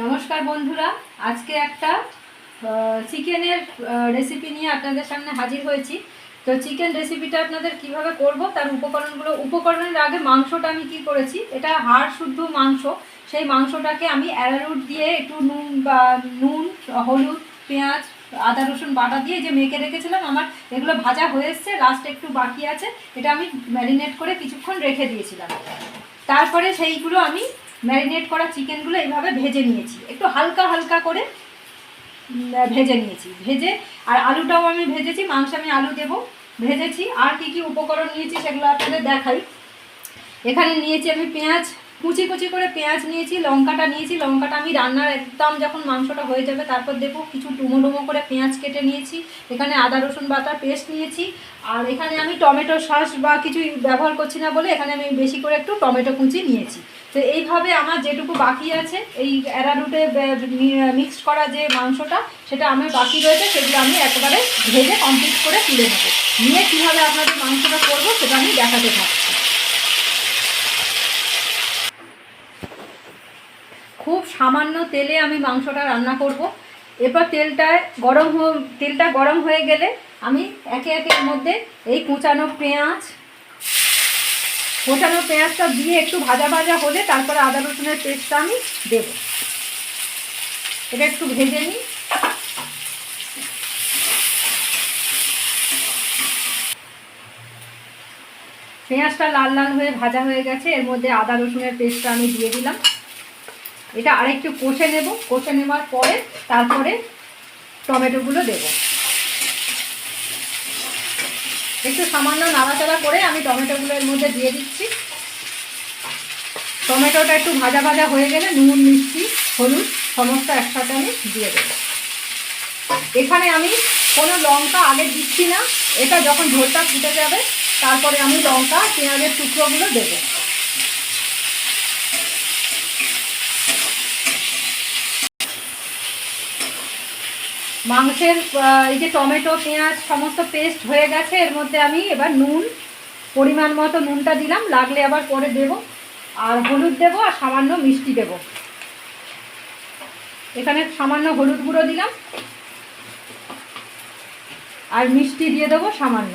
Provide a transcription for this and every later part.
নমস্কার বন্ধুরা, আজকে একটা চিকেনের রেসিপি নিয়ে আপনাদের সামনে হাজির হয়েছি। তো চিকেন রেসিপিটা আপনাদের কিভাবে করব তার উপকরণের আগে মাংসটা আমি কি করেছি, এটা হাড় শুদ্ধ মাংস। সেই মাংসটাকে আমি অ্যারারুট দিয়ে একটু নুন, হলুদ, পেঁয়াজ, আদা রসুন বাটা দিয়ে যে মেখে রেখেছিলাম, আমার এগুলো ভাজা হয়ে এসছে, লাস্ট একটু বাকি আছে। এটা আমি ম্যারিনেট করে কিছুক্ষণ রেখে দিয়েছিলাম। তারপরে সেইগুলো আমি ম্যারিনেট করা চিকেনগুলো এইভাবে ভেজে নিয়েছি, একটু হালকা হালকা করে ভেজে নিয়েছি। আর আলুটাও আমি ভেজেছি, মাংস আমি আলু দেবো ভেজেছি। আর কি কি উপকরণ নিয়েছি সেগুলো আপনাদের দেখাই। এখানে নিয়েছি আমি পেঁয়াজ, কুচি কুচি করে পেঁয়াজ নিয়েছি, লঙ্কাটা নিয়েছি। লঙ্কাটা আমি রান্নার একদম যখন মাংসটা হয়ে যাবে তারপর দেবো। কিছু ডুমো ডুমো করে পেঁয়াজ কেটে নিয়েছি। এখানে আদা রসুন বাটার পেস্ট নিয়েছি। আর এখানে আমি টমেটো সস বা কিছু ব্যবহার করছি না বলে এখানে আমি বেশি করে একটু টমেটো কুচি নিয়েছি। তো এইভাবে আমার যেটুকু বাকি আছে এই অ্যারারুটে মিক্সড করা যে মাংসটা, সেটা আমার বাকি রয়েছে, সেগুলো আমি একেবারে ভেজে কমপ্লিট করে তুলে নেবো। নিয়ে কীভাবে আপনাদের মাংসটা করবো সেটা আমি দেখাতে থাকছি। খুব সামান্য তেলে আমি মাংসটা রান্না করব। এরপর তেলটা গরম হয়ে গেলে আমি একে একে এর মধ্যে এই কুচানো পেঁয়াজটা দিয়ে একটু ভাজা ভাজা হলে তারপরে আদা রসুনের পেস্টটা আমি দেব। এটা একটু ভেজে নিই। পেঁয়াজটা লাল লাল হয়ে ভাজা হয়ে গেছে, এর মধ্যে আদা রসুনের পেস্টটা আমি দিয়ে দিলাম। এটা আরেকটু কষে নেব। কষে নেওয়ার পরে তারপরে টমেটোগুলো দেব। একটু সামান্য নাড়াচাড়া করে আমি টমেটোগুলো এর মধ্যে দিয়ে দিচ্ছি। টমেটোটা একটু ভাজা ভাজা হয়ে গেলে নুন, মিষ্টি, হলুদ সমস্ত একসাথে আমি দিয়ে দেব। এখানে আমি কোনো লঙ্কা আগে দিচ্ছি না, এটা যখন ঝোলটা ফুটে যাবে তারপরে আমি লঙ্কা, পেঁয়াজের টুকরোগুলো দেবো। মাংসের এই যে টমেটো, পেঁয়াজ সমস্ত পেস্ট হয়ে গেছে, এর মধ্যে আমি এবার নুন, পরিমাণ মতো নুনটা দিলাম, লাগলে আবার পরে দেব। আর হলুদ দেব, আর সামান্য মিষ্টি দেব। এখানে সামান্য হলুদ গুঁড়ো দিলাম, আর মিষ্টি দিয়ে দেবো সামান্য।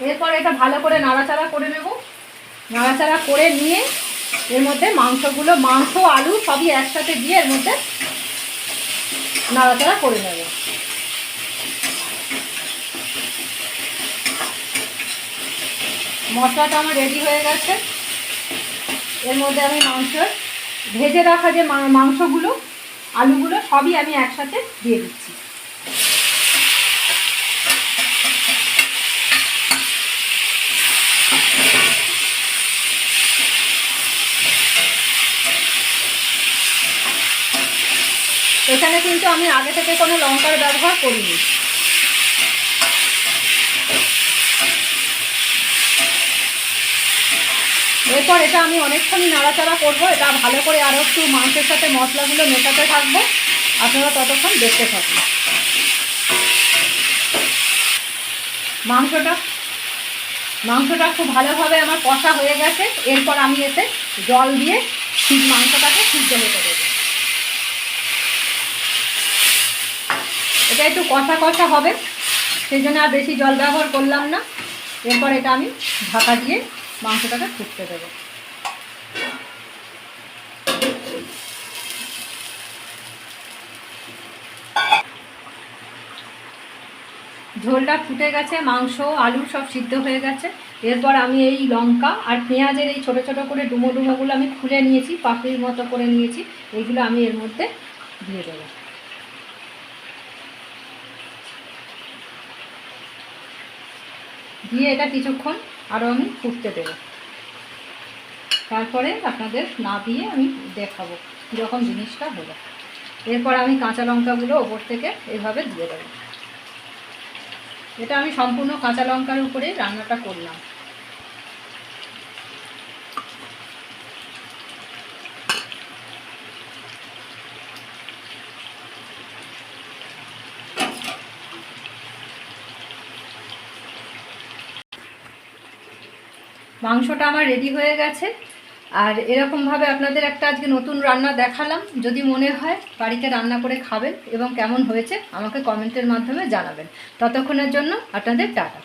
এরপর এটা ভালো করে নাড়াচাড়া করে নেব। নাড়াচাড়া করে নিয়ে এর মধ্যে মাংস, আলু সবই একসাথে দিয়ে এর মধ্যে নাড়াচাড়া করে নেব। মশলাটা আমার রেডি হয়ে গেছে। এর মধ্যে আমি ভেজে রাখা যে মাংসগুলো, আলুগুলো সবই আমি একসাথে দিয়ে দিচ্ছি। এখানে কিন্তু আমি আগে থেকে কোনো লঙ্কার ব্যবহার করিনি। এরপর এটা আমি অনেকক্ষণই নাড়াচাড়া করব। এটা ভালো করে আরও একটু মাংসের সাথে মশলাগুলো মেশাতে থাকবো। আপনারা ততক্ষণ দেখতে থাকুন। মাংসটা খুব ভালোভাবে আমার কষা হয়ে গেছে। এরপর আমি এতে জল দিয়ে মাংসটাকে সিদ্ধ হতে দেবো। এটা একটু কষা কষা হবে, সেই জন্য আর বেশি জল ব্যবহার করলাম না। এরপর এটা আমি ঢাকা দিয়ে মাংসটাকে ফুটতে দেবো। ঝোলটা ফুটে গেছে, মাংস, আলু সব সিদ্ধ হয়ে গেছে। এরপর আমি এই লঙ্কা আর পেঁয়াজের এই ছোটো ছোটো করে ডুমোগুলো আমি খুলে নিয়েছি, পাপড়ির মতো করে নিয়েছি, এইগুলো আমি এর মধ্যে দিয়ে দেবো। দিয়ে এটা কিছুক্ষণ আরও আমি ফুটতে দেবো। তারপরে আপনাদের না দিয়ে আমি দেখাবো কীরকম জিনিসটা হলো। এরপর আমি কাঁচা লঙ্কাগুলো ওপর থেকে এভাবে দিয়ে দেবো। এটা আমি সম্পূর্ণ কাঁচা লঙ্কার উপরে রান্নাটা করলাম। মাংসটা আমার রেডি হয়ে গেছে। আর এরকমভাবে আপনাদের একটা আজকে নতুন রান্না দেখালাম। যদি মনে হয় বাড়িতে রান্না করে খাবেন এবং কেমন হয়েছে আমাকে কমেন্টের মাধ্যমে জানাবেন। ততক্ষণের জন্য আপনাদের টাটা।